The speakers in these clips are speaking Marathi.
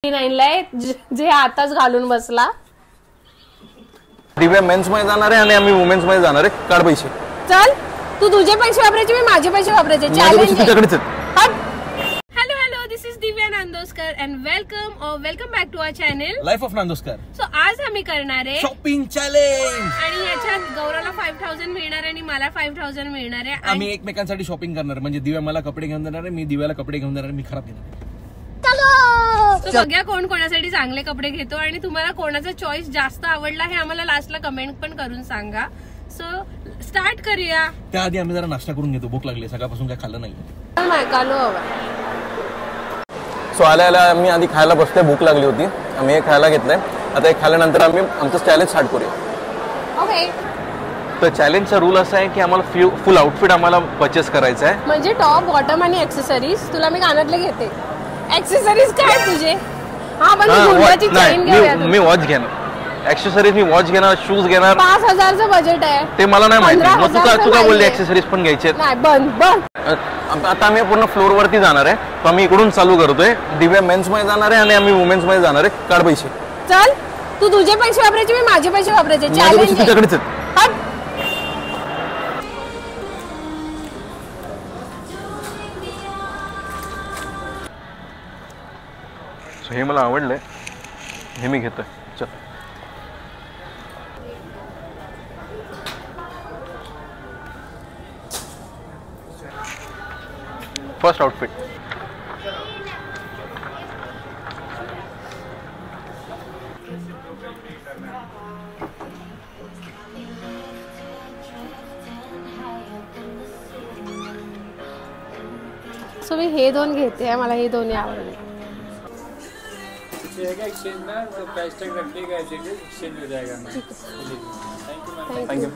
जे आताच घालून बसला. दिव्या मेन्स मध्ये जाणार आहे आणि आम्ही वुमेन्स मध्ये जाणार आहे. काढ पैसे. चल तू तुझे पैसे वापरायचे, मी माझे पैसे वापरायचे. चॅलेंज तुझ्याकडेच. Hello, this is Divya Nandoskar and welcome back to our channel life of Nandoskar. So आज आम्ही करणार आहे शॉपिंग चॅलेंज आणि याच्यात गौरवला 5000 मिळणार आणि मला 5000 मिळणार आहे. आम्ही एकमेकांसाठी शॉपिंग करणार. म्हणजे दिव्या मला कपडे घेऊन देणार आहे, मी दिव्याला कपडे घेऊन देणार, मी खराब घेणार. बघूया कोण कोणासाठी चांगले कपडे घेतो आणि तुम्हाला कोणाचा चॉईस जास्त आवडला हे आम्हाला लास्टला कमेंट पण करून सांगा. सो स्टार्ट करूया. त्याआधी आम्ही जरा नाश्ता करून घेतो. भूक लागली, सकाळपासून काय खाल्लं नाही. सो आल्या मी आधी खायला बसतोय. भूक लागली होती, आम्ही हे खायला घेतलंय. आता हे खाल्ल्यानंतर आम्ही आमचं चॅलेंज स्टार्ट करूया. ओके. तर चॅलेंजचा रूल असा आहे की आम्हाला फुल आउटफिट आम्हाला परचेस करायचं आहे. म्हणजे टॉप, बॉटम आणि ऍक्सेसरीज. तुला मी कानातले घेते. ऍक्सेसरीज काय तुझे? हा पण चेन घेऊया. मी वॉच घेणार. ऍक्सेसरीज मी वॉच घेणार, शूज घेणार. 5000चं बजेट आहे. ते मला नाही माहिती. मग तू काय बोलली ऍक्सेसरीज पण घ्यायचे? नाही, बंद. आता आम्ही पूर्ण फ्लोर वरती जाणार आहे. तर आम्ही इकडून चालू करतोय. दिव्या मेन्स मध्ये जाणार आहे आणि आम्ही वुमेन्स मध्ये जाणार आहे. काढ पैसे. चल तू तुझे पैसे वापरायचे, मी माझे पैसे वापरायचे. चॅलेंज तुझ्याकडेच. हे मला आवडलंय, हे मी घेतोय. चल फर्स्ट आउटफिट. सो मी हे दोन घेते. मला हे दोन्ही आवडले. एक्सचेंज ना तो प्राइस टैग रखिएगा, एक्सचेंज हो जाएगा. थँक्यू.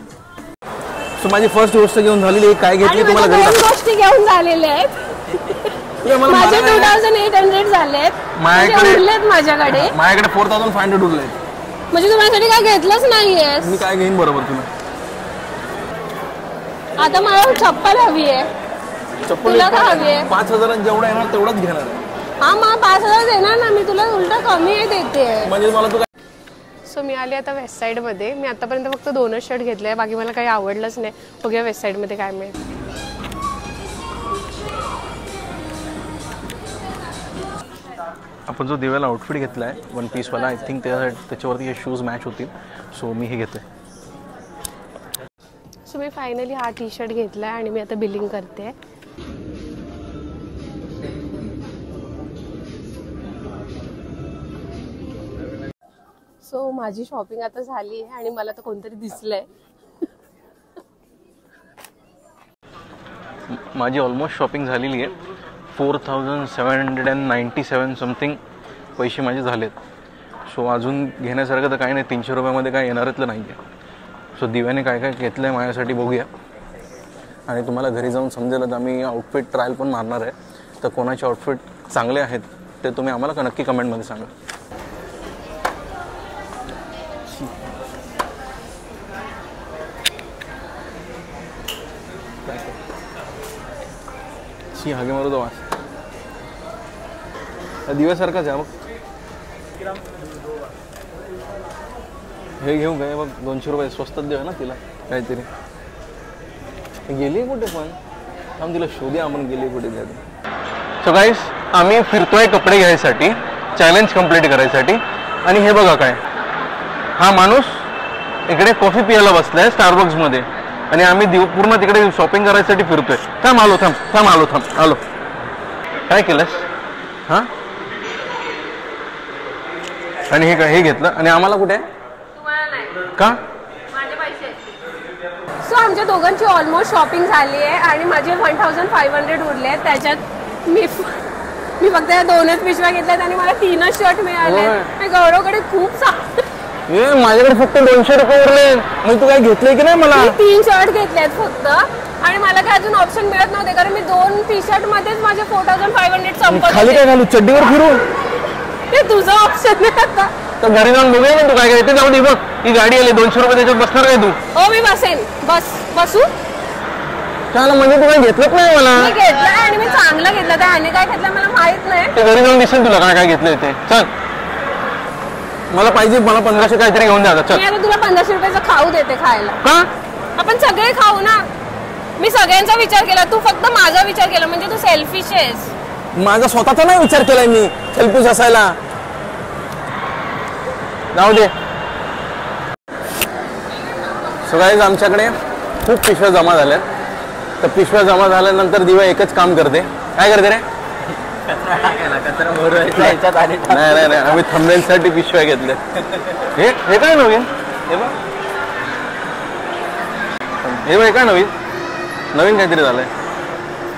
सो माझी फर्स्ट गोष्ट घेऊन झालेली आहे. काय घेतली तुम्हाला घरी? गोष्टी घेऊन झालेल्या आहेत. माझे 2800 झालेत. माझ्याकडे 4500 उरले. म्हणजे तू माझ्यासाठी काय घेतलंच नाहीयेस? मी काय घेईन बरोबर तुला? आता मला चप्पल हवी आहे. चप्पल काय हवी आहे? 5000 जेवढा येणार तेवढाच घेणार आहे. हा, मग 5000 देणार ना मी तुला. उलटा कमी आहे देते. म्हणजे मला तू. सो मी आले आता वेस्ट साइड मध्ये. मी आतापर्यंत फक्त 2च शर्ट घेतले. बाकी मला काही आवडलंच नाही. बघूया वेस्ट साइड मध्ये काय मिळेल. आपण जो दिव्याला आउटफिट घेतला आहे 1 पीसवाला, आय थिंक त्याच्यावरती हे शूज मॅच होतील. सो मी हे घेतोय. सो मी फायनली हा टी शर्ट घेतला आहे आणि मी आता बिलिंग करते. सो माझी शॉपिंग आता झाली आहे आणि मला तर कोणतरी दिसलंय. माझी ऑलमोस्ट शॉपिंग झालेली आहे. 4797 समथिंग पैसे माझे झालेत. सो अजून घेण्यासारखं तर काही नाही. 300 रुपयामध्ये काय येणारतलं नाही आहे. सो दिव्याने काय काय घेतलं आहे माझ्यासाठी बघूया आणि तुम्हाला घरी जाऊन समजेल. तर आम्ही आउटफिट ट्रायल पण मारणार आहे. तर कोणाचे आउटफिट चांगले आहेत ते तुम्ही आम्हाला नक्की कमेंटमध्ये सांगा. हागे मारू तो वास दिव्यासारखाच आहे. मग हे घेऊ काय? बघ 200 रुपये स्वस्तात देऊ ना तिला काहीतरी. गेली कुठे पण? थांब तिला शोधूया आपण. गेली कुठे द्यायला. सो गाईस, आम्ही फिरतोय कपडे घ्यायसाठी, चॅलेंज कंप्लीट करायसाठी. आणि हे बघा काय, हा माणूस इकडे कॉफी पियाला बसलाय स्टारबक्स मध्ये आणि आम्ही पूर्ण तिकडे शॉपिंग करायसाठी फिरतोय. थांब आलो. काय केलंस? हा, आणि हे काय हे घेतलं आणि आम्हाला कुठे का? सो आमच्या दोघांची ऑलमोस्ट शॉपिंग झाली आहे आणि माझे 1500 उरले आहेत. त्याच्यात मी फक्त 2च पिशव्या घेतल्यात आणि मला 3च शर्ट मिळाले. गौरवकडे खूप माझ्याकडे फक्त 200 रुपये उरले. मग तू काय घेतलंय की नाही? मला 3 शर्ट घेतलेत फक्त आणि मला काय अजून ऑप्शन मिळत नव्हते कारण मी 2 टी शर्ट मध्येच माझे 4500 संपत. खाली काय घालू? चड्डीवर फिरू? ते तुझं ऑप्शन नाही. आता तर घरी जाऊन बघूया ना तू काय काय. जाऊ दे. बघ ही गाडी आली. 200 रुपये त्याच्यात बसणार काय तू? हो मी बसेन. बसू. चला म्हणजे तुला घेतलंच नाही मला. मी घेतलाय आणि मी चांगलं घेतलं. त्याने काय घेतलं मला माहित नाही. ते घरी जाऊन दिसेल तुला काय काय घेतलंय ते. चल मला पाहिजे, मला 1500 काहीतरी घेऊन द्या. चल मी आता तुला 1500 रुपयाचं खाऊ देते खायला. का? आपण सगळे खाऊ ना. मी सगळ्यांचा विचार केला, तू फक्त माझा विचार केला. म्हणजे तू सेल्फिश आहेस. माझा स्वतःचा नाही विचार केलाय मी सेल्फिश असायला. जाऊ दे. सगळ्याच आमच्याकडे खूप पिशव्या जमा झाल्या. तर पिशव्या जमा झाल्यानंतर दिव्या एकच काम करते. काय करते रे? नाही नाही, आम्ही थंबनेलसाठी पिशव्या घेतल्या. हे काय नवीन? हे काय नवीन काहीतरी झालंय.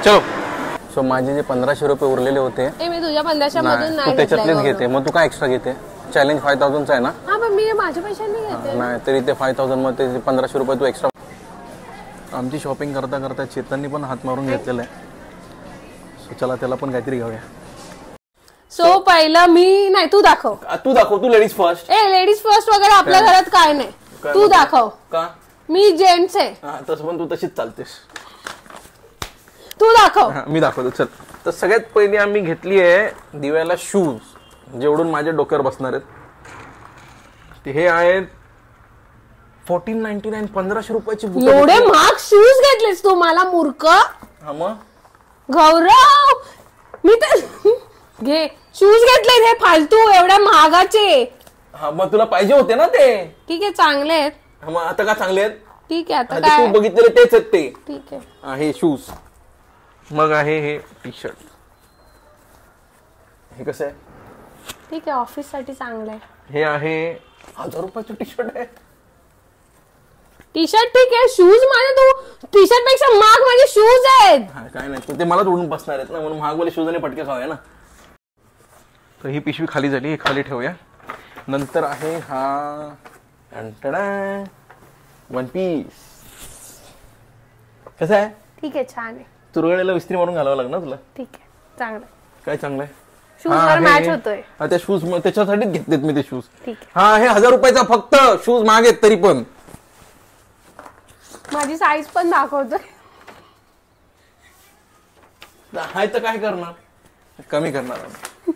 चलो. सो माझे जे 1500 रुपये उरलेले होते मी तुझ्या 1500 मधून नाही, त्याच्यातलेच घेते. मग तू काय एक्स्ट्रा घेते? चॅलेंज 5000चा आहे ना? हा पण मी माझ्या पैशांनी घेते. नाही तरी ते 5000 मध्ये 1500 रुपये तू एक्स्ट्रा. आमची शॉपिंग करता करता चेतननी पण हात मारून घेतलेला आहे. सो चला त्याला पण काहीतरी घेऊया. सो पहिलं मी नाही, तू दाखव. तू लेडीज फर्स्ट. लेडीज फर्स्ट वगैरे आपल्या घरात काय नाही. तू दाखव. का? मी जेंट्स आहे. तसं पण तू तशीच चालतेस. तू दाखव. मी दाखवतो. चल. तर सगळ्यात पहिली आम्ही घेतली आहे दिव्याला शूज, जेवढून माझ्या डोक्यावर बसणार आहेत. हे आहेत 1499, 1500 रुपयाची. एवढे महाग शूज घेतलेस तू? मला मूर्ख. हा मग गौरव, मी तर घे शूज घेतले हे फालतू एवढ्या महागाचे. हा मग तुला पाहिजे होते ना ते. ठीक आहे, चांगले आहेत. मग आता का चांगले आहेत? ठीक आहे, आता तू काय बघितलेले तेच आहेत ते. ठीक आहे. हे शूज. मग आहे हे टी शर्ट. हे कसं आहे? ठीक आहे, ऑफिस साठी चांगलं आहे. हे आहे 1000 रुपयाचं टी शर्ट आहे. टी शर्ट ठीक आहे. शूज माझे तू टी शर्ट पेक्षा महाग माझे शूज आहेत. काय नाही, ते मला तोडून बसणार आहेत ना, म्हणून महागवाले शूज आणि पटके खाऊया ना. तर ही पिशवी खाली झाली, ही खाली ठेवूया. नंतर आहे हा वन पीस. कसं आहे? ठीक आहे, छान आहे. तुरगळेला विस्त्री मारून घालावं लागणार तुला. ठीक आहे, चांगलं. काय चांगलं आहे? शूज वर मॅच होतोय. त्या शूज त्याच्यासाठीच घेतलेत मी ते शूज. ठीक आहे. हा हे 1000 रुपयाचा फक्त शूज महाग आहेत तरी पण. माझी साईज पण दाखवतोय. हाय तर काय करणार, कमी करणार आम्ही.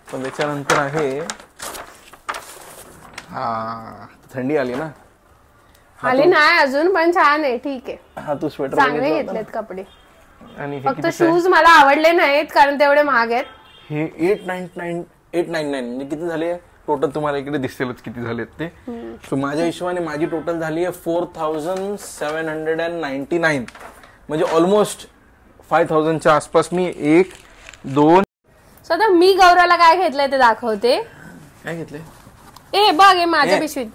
पण त्याच्यानंतर आहे हा थंडी आली ना. आली नाही अजून, पण छान आहे. ठीक आहे, हा तू स्वेटर चांगले घेतलेत कपडे. आणि फक्त शूज मला आवडले नाहीत कारण तेवढे महाग आहेत. हे 899 म्हणजे किती झाले टोटल? तुम्हाला इकडे दिसतीलच किती झालेत ते. सो माझ्या हिशोबाने माझी टोटल झाली आहे 4799, म्हणजे ऑलमोस्ट 5000च्या आसपास. मी 1 2 स्वतः मी गौराला काय घेतलंय ते दाखवते. काय घेतले? ए बघ, हे माझ्या पिशवीत.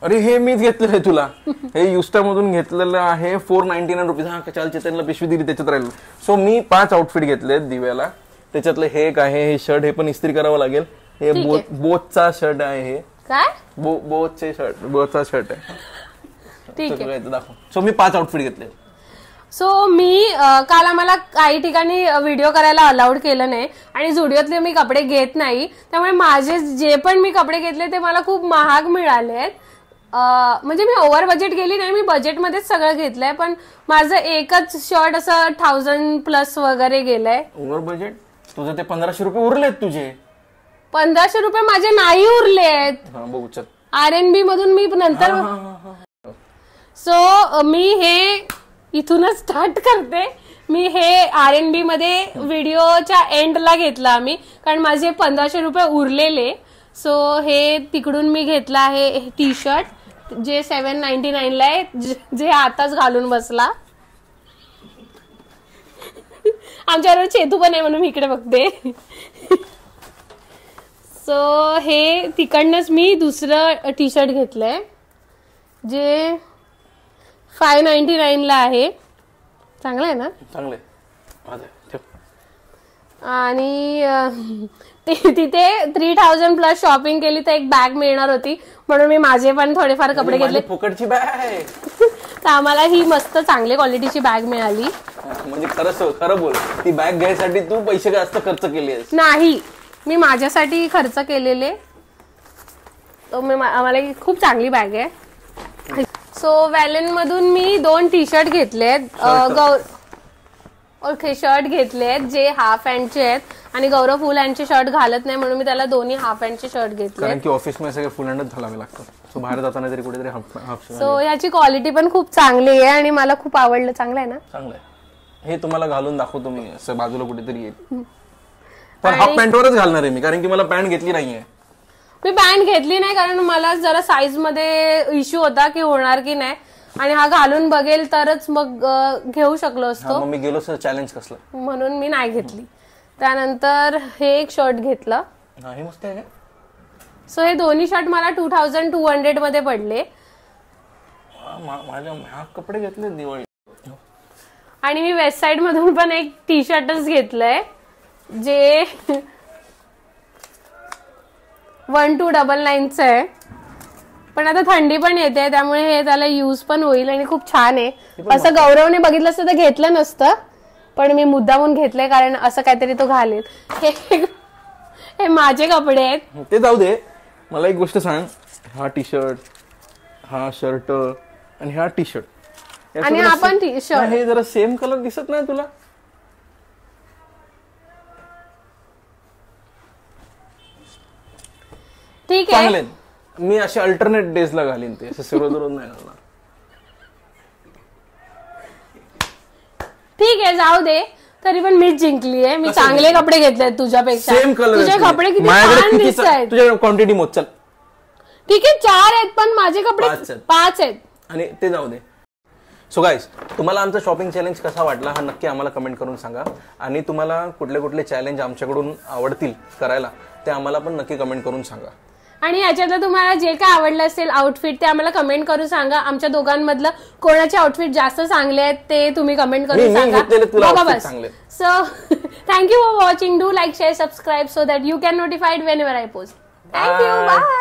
अरे हे मीच घेतलेलं आहे तुला. हे युस्टा मधून घेतलेलं आहे 499 रुपीज. हा चाल चेतनला पिशवी दिली त्याच्यात राहिलं. सो मी 5 आउटफिट घेतलेत दिव्याला. त्याच्यातलं हे एक आहे, हे शर्ट, हे पण इस्त्री करावं लागेल. हे बोथचा शर्ट आहे. हे काय बोथचा शर्ट आहे. ठीक आहे, दाखव. सो मी 5 आउटफिट घेतले. सो मी काल आम्हाला काही ठिकाणी व्हिडिओ करायला अलाउड केलं नाही आणि झुडिओतले मी कपडे घेत नाही. त्यामुळे माझे जे पण मी कपडे घेतले ते मला खूप महाग मिळाले. म्हणजे मी ओव्हर बजेट गेली नाही, मी बजेटमध्येच सगळं घेतलंय. पण माझं एकच शर्ट असं 1000+ वगैरे गेलंय. Over budget? तुझं ते 1500 रुपये उरलेत तुझे. 1500 रुपये माझे नाही उरलेत. बघू चल. R&B मधून मी नंतर. सो मी हे इथूनच स्टार्ट करते. मी हे R&B मध्ये व्हिडिओच्या एंडला घेतलं आम्ही, कारण माझे 1500 रुपये उरलेले. सो हे तिकडून मी घेतलं आहे टी शर्ट, जे 799 ला आहे, जे आताच घालून बसला. आमच्याबरोबर चेतू पण आहे म्हणून मी इकडे बघते. सो हे तिकडनंच मी दुसरं टी शर्ट घेतलंय, जे 599 ला आहे. चांगलं आहे ना? चांगलं आहे. आणि तिथे 3000+ शॉपिंग केली तर एक बॅग मिळणार होती, म्हणून मी माझे पण थोडेफार कपडे घेतले. फुकटची बॅग. तर आम्हाला ही मस्त चांगली क्वालिटीची बॅग मिळाली. म्हणजे खरं बोल, ती बॅग घ्यायसाठी तू पैसे जास्त खर्च केले नाही? मी माझ्यासाठी खर्च केलेले. आम्हाला खूप चांगली बॅग आहे. सो व्हॅलेन मधून मी 2 टी शर्ट घेतलेत. ओके, शर्ट घेतलेत जे हाफ हँडचे आहेत आणि गौरव फुल हँडचे शर्ट घालत नाही म्हणून मी त्याला दोन्ही हाफ हँडचे शर्ट घेतले. कारण की ऑफिस मध्ये सगळे फुल हँडच घालावे लागतात. सो बाहेर जाताना तरी कुठेतरी हाफ. सो ह्याची क्वालिटी पण खूप चांगली आहे आणि मला खूप आवडलं. चांगलं आहे ना? चांगलं आहे. हे तुम्हाला घालून दाखवतो मी, असं बाजूला कुठेतरी येईल. पण हाफ पॅन्टवरच घालणार आहे मी, कारण की मला पॅन्ट घेतली नाहीये. मी पॅन्ट घेतली नाही कारण मला जरा साईज मध्ये इश्यू होता की होणार की नाही, आणि हा घालून बघेल तरच मग घेऊ शकलो असतो. मी गेलो सर, चॅलेंज कसलं म्हणून मी नाही घेतली. त्यानंतर हे एक शर्ट घेतलं. हे मस्त आहे. सो हे दोन्ही शर्ट मला 2200 मध्ये पडले. माझ्या कपडे घेतले दिवाळी. आणि मी वेस्ट साइड मधून पण एक टी शर्टच घेतलंय जे 1299चं आहे. पण आता थंडी पण येते त्यामुळे हे त्याला यूज पण होईल आणि खूप छान आहे. असं गौरवने बघितलं असतं तर घेतलं नसतं, पण मी मुद्दामून घेतलंय कारण असं काहीतरी तो घालेल. हे माझे कपडे आहेत. ते जाऊ दे, मला एक गोष्ट सांग. हा टी शर्ट, हा शर्ट आणि हा टी शर्ट आणि हा पण टी शर्ट, हे जरा सेम कलर दिसत नाही तुला? ठीक आहे. चांगले. मी असे अल्टरनेट डेजला घालीन ते, असं सर्व रोज नाही घालणार. ठीक आहे, जाऊ दे. तरी पण मीच जिंकली आहे. मी चांगले कपडे घेतलेत तुझ्यापेक्षा. Same colour. तुझे कपडे किती छान दिसत आहेत. तुझ्या क्वांटिटी मोज. चल ठीक आहे, 4 आहेत पण माझे कपडे 5 आहेत. आणि ते जाऊ दे. सो गाईज, तुम्हाला आमचा शॉपिंग चॅलेंज कसा वाटला हा नक्की आम्हाला कमेंट करून सांगा. आणि तुम्हाला कुठले कुठले चॅलेंज आमच्याकडून आवडतील करायला ते आम्हाला पण नक्की कमेंट करून सांगा. आणि याच्यातलं तुम्हाला जे काय आवडलं असेल आउटफिट ते आम्हाला कमेंट करून सांगा. आमच्या दोघांमधलं कोणाचे आउटफिट जास्त चांगले आहेत ते तुम्ही कमेंट करून सांगा. So thank you for watching. Do like, share, subscribe so that you can notified whenever I post. Thank you. Bye.